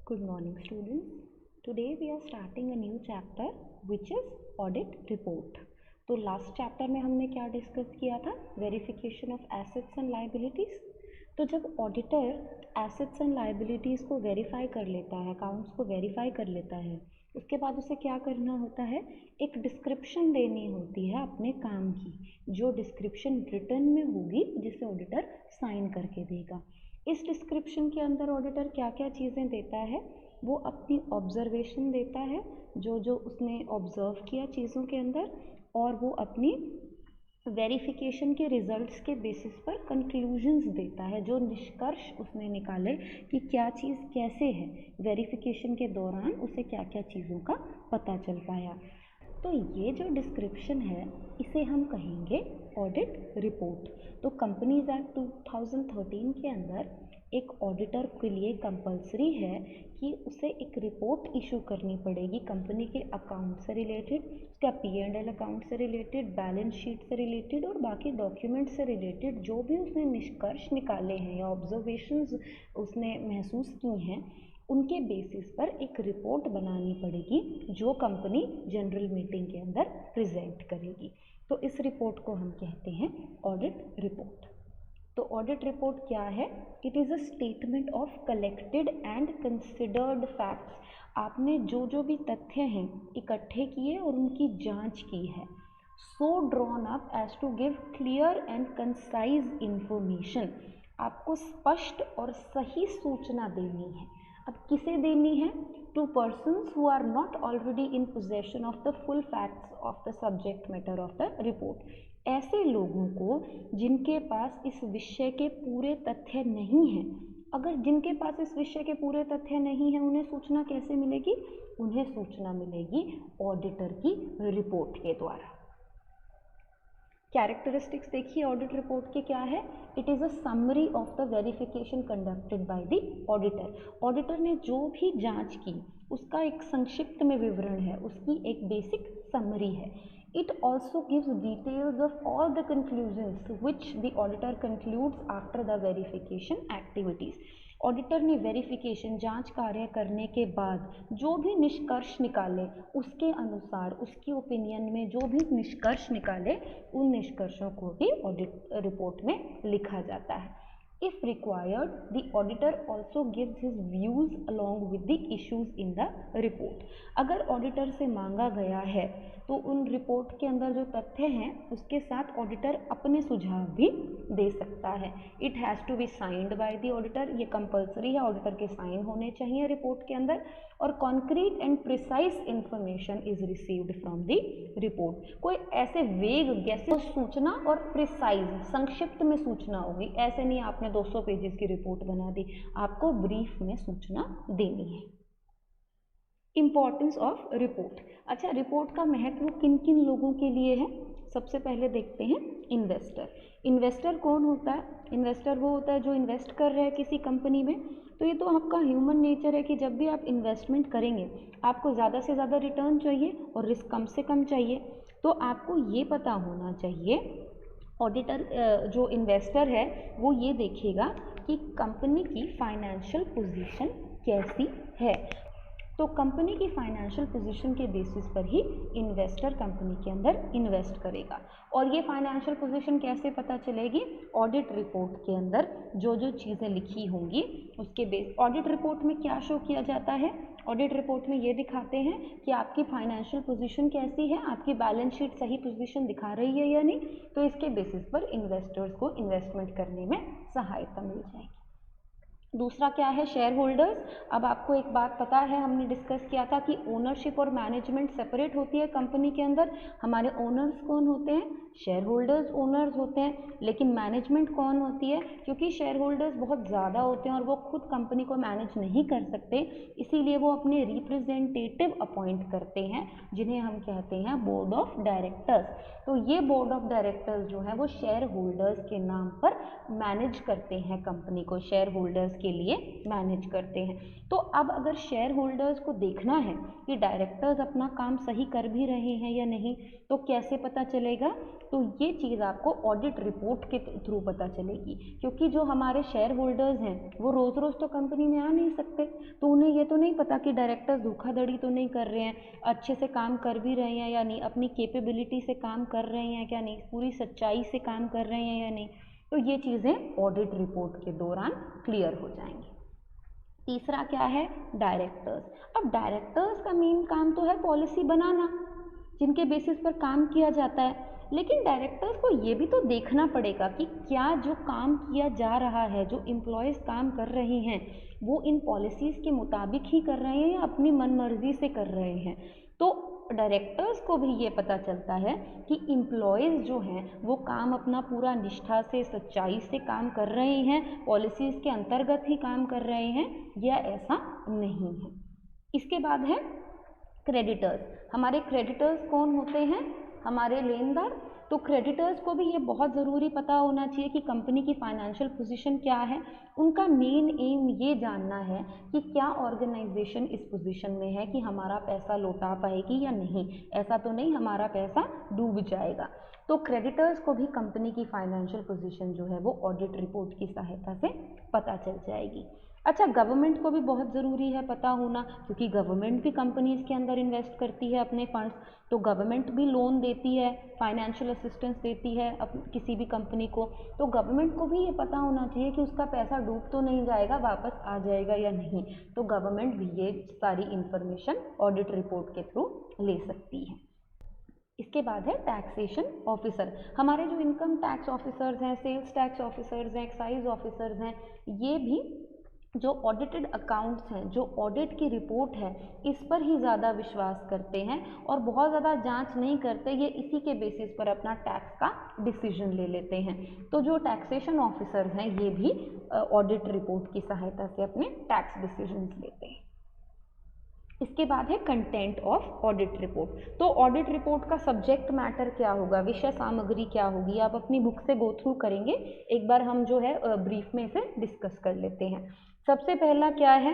Good morning students. Today we are starting a new chapter which is audit report. तो last chapter में हमने क्या discuss किया था? Verification of assets and liabilities. तो जब ऑडिटर एसेट्स एंड लायबिलिटीज़ को वेरीफाई कर लेता है, अकाउंट्स को वेरीफाई कर लेता है, उसके बाद उसे क्या करना होता है? एक डिस्क्रिप्शन देनी होती है अपने काम की, जो डिस्क्रिप्शन रिटर्न में होगी जिसे ऑडिटर साइन करके देगा. इस डिस्क्रिप्शन के अंदर ऑडिटर क्या क्या चीज़ें देता है? वो अपनी ऑब्जर्वेशन देता है, जो उसने ऑब्जर्व किया चीज़ों के अंदर, और वो अपनी वेरिफिकेशन के रिजल्ट्स के बेसिस पर कंक्लूजन्स देता है, जो निष्कर्ष उसने निकाले कि क्या चीज़ कैसे है. वेरिफिकेशन के दौरान उसे क्या क्या चीज़ों का पता चल पाया. तो ये जो डिस्क्रिप्शन है इसे हम कहेंगे ऑडिट रिपोर्ट. तो कंपनीज एक्ट 2013 के अंदर एक ऑडिटर के लिए कंपलसरी है कि उसे एक रिपोर्ट इशू करनी पड़ेगी कंपनी के अकाउंट से रिलेटेड, उसका P&L अकाउंट से रिलेटेड, बैलेंस शीट से रिलेटेड और बाकी डॉक्यूमेंट से रिलेटेड जो भी उसने निष्कर्ष निकाले हैं या ऑब्जर्वेशंस उसने महसूस की हैं, उनके बेसिस पर एक रिपोर्ट बनानी पड़ेगी जो कंपनी जनरल मीटिंग के अंदर प्रेजेंट करेगी. तो इस रिपोर्ट को हम कहते हैं ऑडिट रिपोर्ट. तो ऑडिट रिपोर्ट क्या है? It is a statement of collected and considered facts. आपने जो भी तथ्य हैं इकट्ठे किए और उनकी जांच की है. So drawn up as to give clear and concise information. आपको स्पष्ट और सही सूचना देनी है. अब किसे देनी है? To persons who are not already in possession of the full facts of the subject matter of the report. ऐसे लोगों को जिनके पास इस विषय के पूरे तथ्य नहीं हैं. अगर जिनके पास इस विषय के पूरे तथ्य नहीं हैं, उन्हें सूचना कैसे मिलेगी? उन्हें सूचना मिलेगी ऑडिटर की रिपोर्ट के द्वारा. कैरेक्टरिस्टिक्स देखिए ऑडिट रिपोर्ट के क्या है? It is a summary of the verification conducted by the auditor. Auditor ने जो भी जांच की उसका एक संक्षिप्त में विवरण है, उसकी एक बेसिक समरी है. It also gives details of all the conclusions which the auditor concludes after the verification activities. Auditor ने वेरिफिकेशन जांच कार्य करने के बाद जो भी निष्कर्ष निकाले उसके अनुसार, उसकी ओपिनियन में जो भी निष्कर्ष निकाले उन निष्कर्षों को भी ऑडिट रिपोर्ट में लिखा जाता है. If required, the auditor also gives his views along with the issues in the report. अगर ऑडिटर से मांगा गया है तो उन रिपोर्ट के अंदर जो तथ्य हैं उसके साथ ऑडिटर अपने सुझाव भी दे सकता है. It has to be signed by the auditor. ये कंपलसरी है, ऑडिटर के साइन होने चाहिए रिपोर्ट के अंदर. और concrete and precise information is received from the report. कोई ऐसे वेग गैसेज सूचना और प्रिसाइज संक्षिप्त में सूचना होगी. ऐसे नहीं आपने 200 पेजेस की रिपोर्ट बना दी, आपको ब्रीफ में सूचना देनी है. Importance of report. अच्छा, रिपोर्ट का महत्व किन किन लोगों के लिए है? सबसे पहले देखते हैं इन्वेस्टर. इन्वेस्टर कौन होता है? इन्वेस्टर वो होता है जो इन्वेस्ट कर रहा है किसी कंपनी में. तो ये तो आपका ह्यूमन नेचर है कि जब भी आप इन्वेस्टमेंट करेंगे आपको ज़्यादा से ज़्यादा रिटर्न चाहिए और रिस्क कम से कम चाहिए. तो आपको ये पता होना चाहिए, ऑडिटर जो इन्वेस्टर है वो ये देखेगा कि कंपनी की फाइनेंशियल पोजीशन कैसी है. तो कंपनी की फाइनेंशियल पोजीशन के बेसिस पर ही इन्वेस्टर कंपनी के अंदर इन्वेस्ट करेगा. और ये फाइनेंशियल पोजीशन कैसे पता चलेगी? ऑडिट रिपोर्ट के अंदर जो चीज़ें लिखी होंगी उसके बेस. ऑडिट रिपोर्ट में क्या शो किया जाता है? ऑडिट रिपोर्ट में ये दिखाते हैं कि आपकी फाइनेंशियल पोजीशन कैसी है, आपकी बैलेंस शीट सही पोजीशन दिखा रही है या नहीं. तो इसके बेसिस पर इन्वेस्टर्स को इन्वेस्टमेंट करने में सहायता मिल जाएगी. दूसरा क्या है? Share holders. अब आपको एक बात पता है, हमने डिस्कस किया था कि ओनरशिप और मैनेजमेंट सेपरेट होती है कंपनी के अंदर. हमारे ओनर्स कौन होते हैं? शेयर होल्डर्स ओनर्स होते हैं. लेकिन मैनेजमेंट कौन होती है? क्योंकि शेयर होल्डर्स बहुत ज़्यादा होते हैं और वो खुद कंपनी को मैनेज नहीं कर सकते, इसीलिए वो अपने रिप्रेजेंटेटिव अपॉइंट करते हैं जिन्हें हम कहते हैं बोर्ड ऑफ डायरेक्टर्स. तो ये बोर्ड ऑफ डायरेक्टर्स जो है वो शेयर होल्डर्स के नाम पर मैनेज करते हैं कंपनी को, शेयर होल्डर्स के लिए मैनेज करते हैं. तो अब अगर शेयर होल्डर्स को देखना है कि डायरेक्टर्स अपना काम सही कर भी रहे हैं या नहीं, तो कैसे पता चलेगा? तो ये चीज़ आपको ऑडिट रिपोर्ट के थ्रू पता चलेगी, क्योंकि जो हमारे शेयर होल्डर्स हैं वो रोज़ रोज़ तो कंपनी में आ नहीं सकते, तो उन्हें ये तो नहीं पता कि डायरेक्टर्स धोखाधड़ी तो नहीं कर रहे हैं, अच्छे से काम कर भी रहे हैं या नहीं, अपनी कैपेबिलिटी से काम कर रहे हैं क्या नहीं, पूरी सच्चाई से काम कर रहे हैं या नहीं। तो ये चीज़ें ऑडिट रिपोर्ट के दौरान क्लियर हो जाएंगी। तीसरा क्या है, डायरेक्टर्स। अब डायरेक्टर्स का मेन काम तो है पॉलिसी बनाना, जिनके बेसिस पर काम किया जाता है, लेकिन डायरेक्टर्स को ये भी तो देखना पड़ेगा कि क्या जो काम किया जा रहा है, जो एम्प्लॉयज़ काम कर रहे हैं, वो इन पॉलिसीज़ के मुताबिक ही कर रहे हैं या अपनी मनमर्जी से कर रहे हैं। तो डायरेक्टर्स को भी ये पता चलता है कि एम्प्लॉयज़ जो हैं वो काम अपना पूरा निष्ठा से, सच्चाई से काम कर रहे हैं, पॉलिसीज़ के अंतर्गत ही काम कर रहे हैं या ऐसा नहीं है। इसके बाद है क्रेडिटर्स। हमारे क्रेडिटर्स कौन होते हैं, हमारे लेनदार। तो क्रेडिटर्स को भी ये बहुत ज़रूरी पता होना चाहिए कि कंपनी की फाइनेंशियल पोजीशन क्या है। उनका मेन एम ये जानना है कि क्या ऑर्गेनाइजेशन इस पोजीशन में है कि हमारा पैसा लौटा पाएगी या नहीं, ऐसा तो नहीं हमारा पैसा डूब जाएगा। तो क्रेडिटर्स को भी कंपनी की फाइनेंशियल पोजीशन जो है वो ऑडिट रिपोर्ट की सहायता से पता चल जाएगी। अच्छा, गवर्नमेंट को भी बहुत ज़रूरी है पता होना, क्योंकि गवर्नमेंट भी कंपनीज़ के अंदर इन्वेस्ट करती है अपने फंड्स, तो गवर्नमेंट भी लोन देती है, फाइनेंशियल असिस्टेंस देती है किसी भी कंपनी को, तो गवर्नमेंट को भी ये पता होना चाहिए कि उसका पैसा डूब तो नहीं जाएगा, वापस आ जाएगा या नहीं। तो गवर्नमेंट भी ये सारी इंफॉर्मेशन ऑडिट रिपोर्ट के थ्रू ले सकती है। इसके बाद है टैक्सेशन ऑफिसर। हमारे जो इनकम टैक्स ऑफिसर्स हैं, सेल्स टैक्स ऑफिसर्स हैं, एक्साइज ऑफिसर्स हैं, ये भी जो ऑडिटेड अकाउंट्स हैं, जो ऑडिट की रिपोर्ट है, इस पर ही ज़्यादा विश्वास करते हैं और बहुत ज़्यादा जांच नहीं करते, ये इसी के बेसिस पर अपना टैक्स का डिसीजन ले लेते हैं। तो जो टैक्सेशन ऑफिसर्स हैं ये भी ऑडिट रिपोर्ट की सहायता से अपने टैक्स डिसीजंस लेते हैं। इसके बाद है कंटेंट ऑफ ऑडिट रिपोर्ट। तो ऑडिट रिपोर्ट का सब्जेक्ट मैटर क्या होगा, विषय सामग्री क्या होगी, आप अपनी बुक से गो थ्रू करेंगे, एक बार हम जो है ब्रीफ में इसे डिस्कस कर लेते हैं। सबसे पहला क्या है,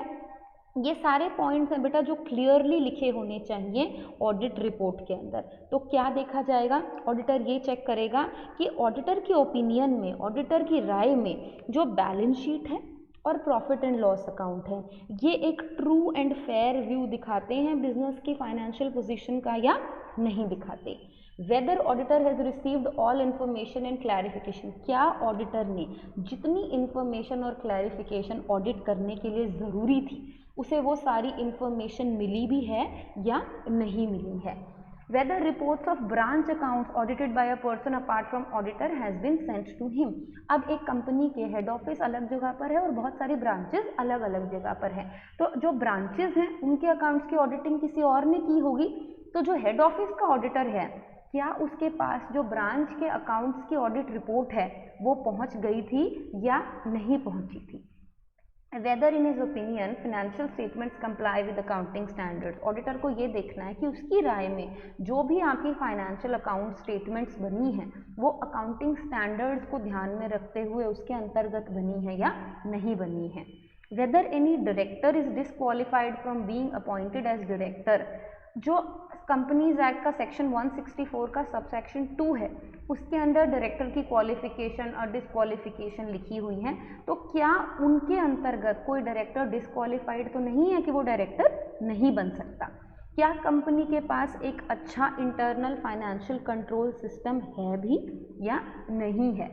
ये सारे पॉइंट्स हैं बेटा जो क्लियरली लिखे होने चाहिए ऑडिट रिपोर्ट के अंदर। तो क्या देखा जाएगा, ऑडिटर ये चेक करेगा कि ऑडिटर की ओपिनियन में, ऑडिटर की राय में जो बैलेंस शीट है और प्रॉफिट एंड लॉस अकाउंट है, ये एक ट्रू एंड फेयर व्यू दिखाते हैं बिजनेस की फाइनेंशियल पोजीशन का या नहीं दिखाते। Whether auditor has received all information and clarification, क्या ऑडिटर ने जितनी इन्फॉर्मेशन और क्लैरिफिकेशन ऑडिट करने के लिए ज़रूरी थी उसे वो सारी इन्फॉर्मेशन मिली भी है या नहीं मिली है। Whether reports of branch accounts audited by a person apart from auditor has been sent to him। अब एक कंपनी के हेड ऑफिस अलग जगह पर है और बहुत सारी ब्रांचेस अलग अलग जगह पर हैं, तो जो ब्रांचेस हैं उनके अकाउंट्स की ऑडिटिंग किसी और ने की होगी, तो जो हेड ऑफिस का ऑडिटर है क्या उसके पास जो ब्रांच के अकाउंट्स की ऑडिट रिपोर्ट है वो पहुंच गई थी या नहीं पहुंची थी। Whether in his opinion financial statements comply with accounting standards, auditor को ये देखना है कि उसकी राय में जो भी आपकी फाइनेंशियल अकाउंट स्टेटमेंट्स बनी हैं वो अकाउंटिंग स्टैंडर्ड्स को ध्यान में रखते हुए उसके अंतर्गत बनी है या नहीं बनी है। Whether any director is disqualified from being appointed as director, जो कंपनीज एक्ट का सेक्शन 164 का सब सेक्शन 2 है उसके अंदर डायरेक्टर की क्वालिफिकेशन और डिसक्वालिफिकेशन लिखी हुई हैं, तो क्या उनके अंतर्गत कोई डायरेक्टर डिसक्वालिफाइड तो नहीं है कि वो डायरेक्टर नहीं बन सकता। क्या कंपनी के पास एक अच्छा इंटरनल फाइनेंशियल कंट्रोल सिस्टम है भी या नहीं है।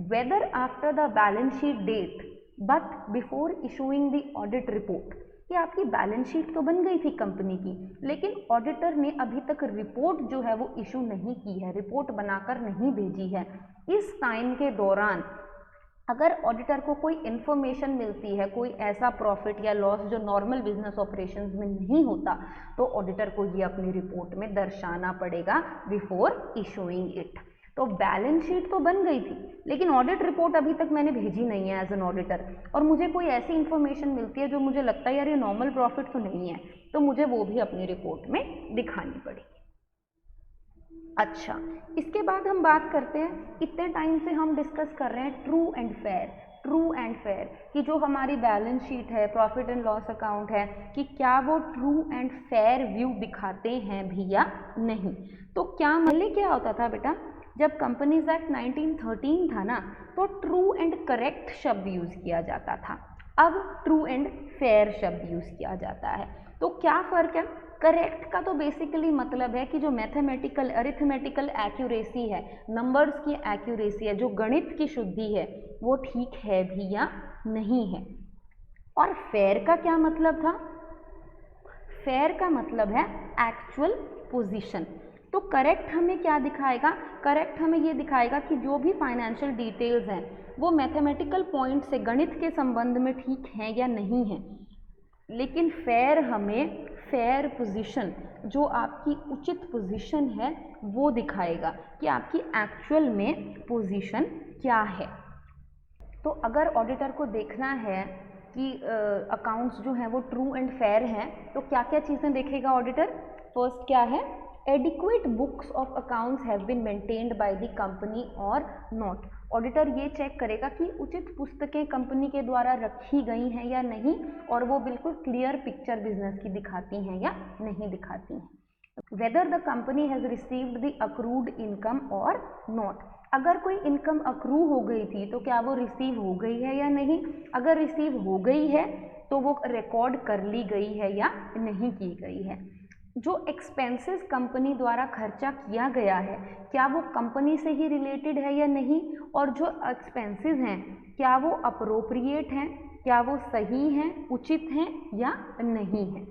Whether after the balance sheet date but before issuing the audit report, कि आपकी बैलेंस शीट तो बन गई थी कंपनी की, लेकिन ऑडिटर ने अभी तक रिपोर्ट जो है वो इशू नहीं की है, रिपोर्ट बनाकर नहीं भेजी है। इस टाइम के दौरान अगर ऑडिटर को कोई इन्फॉर्मेशन मिलती है, कोई ऐसा प्रॉफिट या लॉस जो नॉर्मल बिजनेस ऑपरेशंस में नहीं होता, तो ऑडिटर को ये अपनी रिपोर्ट में दर्शाना पड़ेगा बिफोर इशूइंग इट। तो बैलेंस शीट तो बन गई थी लेकिन ऑडिट रिपोर्ट अभी तक मैंने भेजी नहीं है एज एन ऑडिटर, और मुझे कोई ऐसी इन्फॉर्मेशन मिलती है जो मुझे लगता है यार ये नॉर्मल प्रॉफिट तो नहीं है, तो मुझे वो भी अपनी रिपोर्ट में दिखानी पड़ेगी। अच्छा, इसके बाद हम बात करते हैं, इतने टाइम से हम डिस्कस कर रहे हैं true and fair, true and fair कि जो हमारी बैलेंस शीट है, प्रॉफिट एंड लॉस अकाउंट है, कि क्या वो ट्रू एंड फेयर व्यू दिखाते हैं भी या नहीं। तो क्या पहले क्या होता था बेटा, जब कंपनीज एक्ट 1913 था ना, तो ट्रू एंड करेक्ट शब्द यूज किया जाता था, अब ट्रू एंड फेयर शब्द यूज किया जाता है। तो क्या फर्क है? करेक्ट का तो बेसिकली मतलब है कि जो मैथमेटिकल अरिथमेटिकल एक्यूरेसी है, नंबर्स की एक्यूरेसी है, जो गणित की शुद्धि है, वो ठीक है भी या नहीं है। और फेयर का क्या मतलब था? फेयर का मतलब है एक्चुअल पोजीशन। तो करेक्ट हमें क्या दिखाएगा? करेक्ट हमें ये दिखाएगा कि जो भी फाइनेंशियल डिटेल्स हैं वो मैथमेटिकल पॉइंट से गणित के संबंध में ठीक हैं या नहीं हैं। लेकिन फेयर हमें फेयर पोजीशन, जो आपकी उचित पोजीशन है, वो दिखाएगा कि आपकी एक्चुअल में पोजीशन क्या है। तो अगर ऑडिटर को देखना है कि अकाउंट्स जो हैं वो ट्रू एंड फेयर हैं, तो क्या क्या चीज़ें देखेगा ऑडिटर? फर्स्ट क्या है? Adequate books of accounts have been maintained by the company or not. Auditor ये चेक करेगा कि उचित पुस्तकें कंपनी के द्वारा रखी गई हैं या नहीं, और वो बिल्कुल क्लियर पिक्चर बिजनेस की दिखाती हैं या नहीं दिखाती हैं। Whether the company has received the accrued income और नॉट। अगर कोई इनकम अक्रू हो गई थी तो क्या वो रिसीव हो गई है या नहीं? अगर रिसीव हो गई है तो वो रिकॉर्ड कर ली गई है या नहीं की गई है। जो एक्सपेंसेस कंपनी द्वारा खर्चा किया गया है, क्या वो कंपनी से ही रिलेटेड है या नहीं? और जो एक्सपेंसेस हैं क्या वो अप्रोप्रिएट हैं, क्या वो सही हैं, उचित हैं या नहीं हैं।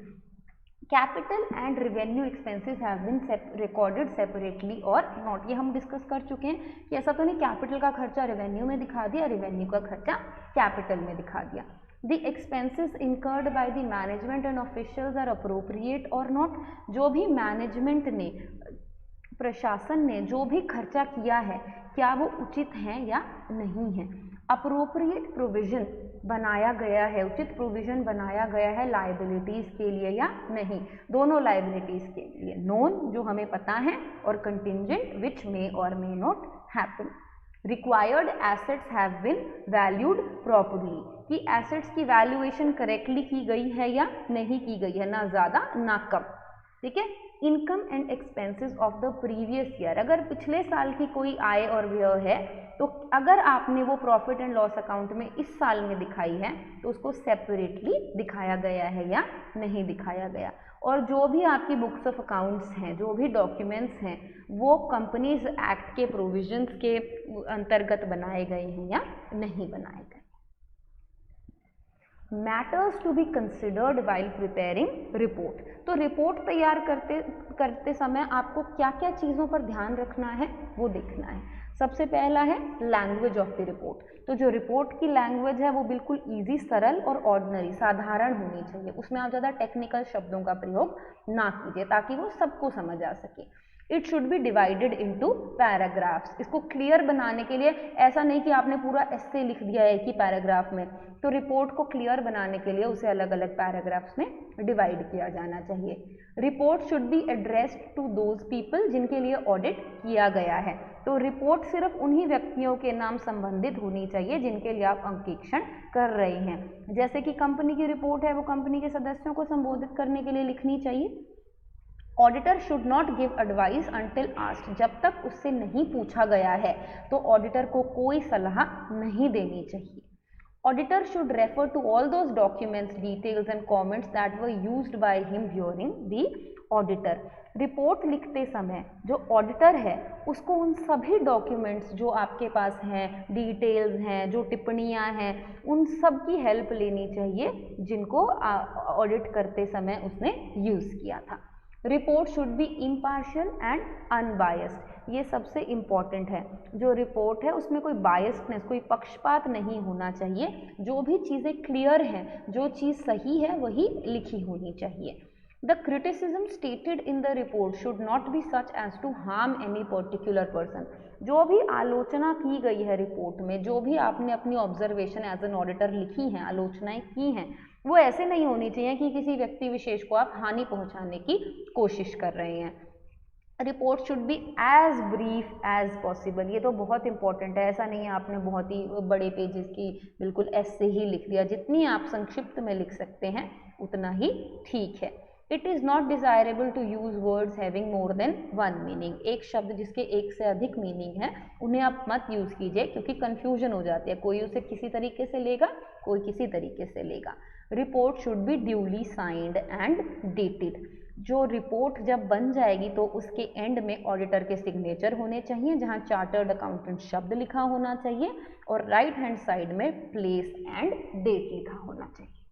Capital and revenue expenses have been recorded separately or not. ये हम डिस्कस कर चुके हैं कि ऐसा तो नहीं कैपिटल का खर्चा रेवेन्यू में दिखा दिया, रेवेन्यू का खर्चा कैपिटल में दिखा दिया। The expenses incurred by the management and officials are appropriate or not. जो भी मैनेजमेंट ने, प्रशासन ने जो भी खर्चा किया है, क्या वो उचित हैं या नहीं है। अप्रोप्रिएट प्रोविजन बनाया गया है, उचित प्रोविजन बनाया गया है लाइबिलिटीज़ के लिए या नहीं। दोनों लाइबिलिटीज़ के लिए, नोन जो हमें पता है और contingent which may or may not happen. Required assets have been valued properly, कि एसेट्स की वैल्यूएशन करेक्टली की गई है या नहीं की गई है, ना ज़्यादा ना कम। ठीक है। Income and expenses of the previous year, अगर पिछले साल की कोई आय और व्यय है तो अगर आपने वो प्रॉफिट एंड लॉस अकाउंट में इस साल में दिखाई है तो उसको सेपरेटली दिखाया गया है या नहीं दिखाया गया। और जो भी आपकी बुक्स ऑफ अकाउंट्स हैं, जो भी डॉक्यूमेंट्स हैं, वो कंपनीज एक्ट के प्रोविजंस के अंतर्गत बनाए गए हैं या नहीं बनाए गए। Matters to be considered while preparing report. तो रिपोर्ट तैयार करते समय आपको क्या क्या चीज़ों पर ध्यान रखना है वो देखना है। सबसे पहला है लैंग्वेज ऑफ द रिपोर्ट। तो जो रिपोर्ट की लैंग्वेज है वो बिल्कुल इजी, सरल और ऑर्डिनरी, साधारण होनी चाहिए। उसमें आप ज़्यादा टेक्निकल शब्दों का प्रयोग ना कीजिए ताकि वो सबको समझ आ सके। It should be divided into paragraphs. इसको क्लियर बनाने के लिए ऐसा नहीं कि आपने पूरा एस्से लिख दिया है एक ही पैराग्राफ में, तो रिपोर्ट को क्लियर बनाने के लिए उसे अलग अलग पैराग्राफ्स में डिवाइड किया जाना चाहिए। Report should be addressed to those people जिनके लिए ऑडिट किया गया है। तो रिपोर्ट सिर्फ उन्हीं व्यक्तियों के नाम संबंधित होनी चाहिए जिनके लिए आप अंकेक्षण कर रहे हैं। जैसे कि कंपनी की रिपोर्ट है, वो कंपनी के सदस्यों को संबोधित करने के लिए लिखनी चाहिए। Auditor should not give advice until asked. जब तक उससे नहीं पूछा गया है तो ऑडिटर को कोई सलाह नहीं देनी चाहिए। Auditor should refer to all those documents, details and comments that were used by him during the auditor. Report लिखते समय जो ऑडिटर है उसको उन सभी डॉक्यूमेंट्स जो आपके पास हैं, डिटेल्स हैं, जो टिप्पणियां हैं, उन सब की हेल्प लेनी चाहिए जिनको ऑडिट करते समय उसने यूज़ किया था। Report should B impartial and unbiased. ये सबसे इम्पॉर्टेंट है। जो रिपोर्ट है उसमें कोई बायस्डनेस, कोई पक्षपात नहीं होना चाहिए। जो भी चीज़ें क्लियर हैं, जो चीज़ सही है वही लिखी होनी चाहिए। The criticism stated in the report should not be such as to harm any particular person. जो भी आलोचना की गई है रिपोर्ट में, जो भी आपने अपनी ऑब्जर्वेशन एज एन ऑडिटर लिखी हैं, आलोचनाएं की हैं, वो ऐसे नहीं होनी चाहिए कि किसी व्यक्ति विशेष को आप हानि पहुंचाने की कोशिश कर रहे हैं। Report should be as brief as possible. ये तो बहुत इंपॉर्टेंट है। ऐसा नहीं है आपने बहुत ही बड़े पेजेस की बिल्कुल ऐसे ही लिख दिया। जितनी आप संक्षिप्त में लिख सकते हैं उतना ही ठीक है। It is not desirable to use words having more than one meaning. एक शब्द जिसके एक से अधिक मीनिंग है उन्हें आप मत यूज कीजिए, क्योंकि कंफ्यूजन हो जाती है, कोई उसे किसी तरीके से लेगा, कोई किसी तरीके से लेगा। Report should B duly signed and dated. जो रिपोर्ट जब बन जाएगी तो उसके एंड में ऑडिटर के सिग्नेचर होने चाहिए, जहां चार्टर्ड अकाउंटेंट शब्द लिखा होना चाहिए और राइट हैंड साइड में प्लेस एंड डेट लिखा होना चाहिए।